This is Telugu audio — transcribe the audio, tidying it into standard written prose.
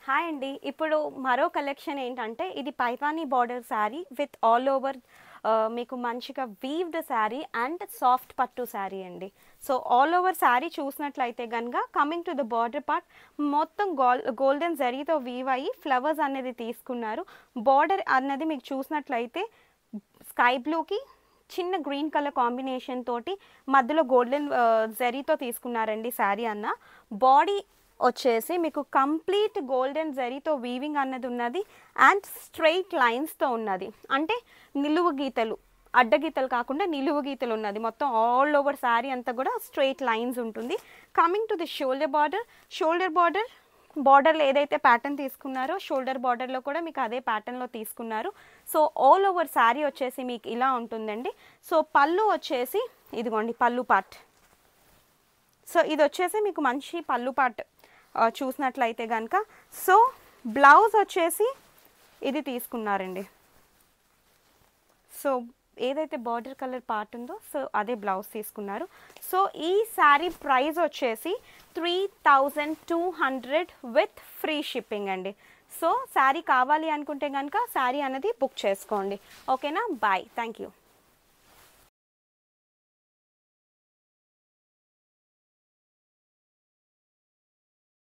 హాయ్ అండి. ఇప్పుడు మరో కలెక్షన్ ఏంటంటే ఇది Paithani border sari with all over మీకు మంచిగా వీవ్డ్ శారీ అండ్ సాఫ్ట్ పట్టు శారీ అండి. సో ఆల్ ఓవర్ శారీ చూసినట్లయితే కనుక coming to the border part మొత్తం గోల్డెన్ జరీతో వీవ్ అయ్యి ఫ్లవర్స్ అనేది తీసుకున్నారు. బార్డర్ అన్నది మీకు చూసినట్లయితే స్కై బ్లూకి చిన్న గ్రీన్ కలర్ కాంబినేషన్ తోటి మధ్యలో గోల్డెన్ జరీతో తీసుకున్నారండి శారీ అన్న. బాడీ వచ్చేసి మీకు కంప్లీట్ గోల్డెన్ జరీతో వీవింగ్ అన్నది ఉన్నది అండ్ స్ట్రైట్ లైన్స్తో ఉన్నది. అంటే నిలువు గీతలు, అడ్డగీతలు కాకుండా నిలువు గీతలు ఉన్నది. మొత్తం ఆల్ ఓవర్ శారీ అంతా కూడా స్ట్రైట్ లైన్స్ ఉంటుంది. కమింగ్ టు ది షోల్డర్ బార్డర్లో ఏదైతే ప్యాటర్న్ తీసుకున్నారో షోల్డర్ బార్డర్లో కూడా మీకు అదే ప్యాటర్న్లో తీసుకున్నారు. సో ఆల్ ఓవర్ శారీ వచ్చేసి మీకు ఇలా ఉంటుందండి. సో పళ్ళు వచ్చేసి ఇదిగోండి పళ్ళు పార్ట్. సో ఇది వచ్చేసి మీకు మంచి పళ్ళు పార్ట్ చూసినట్లయితే కనుక. సో బ్లౌజ్ వచ్చేసి ఇది తీసుకున్నారండి. సో ఏదైతే బార్డర్ కలర్ పార్ట్ ఉందో సో అదే బ్లౌజ్ తీసుకున్నారు. సో ఈ శారీ ప్రైస్ వచ్చేసి 3200 విత్ ఫ్రీ షిప్పింగ్ అండి. సో శారీ కావాలి అనుకుంటే కనుక శారీ అనేది బుక్ చేసుకోండి. ఓకేనా? Bye, thank you.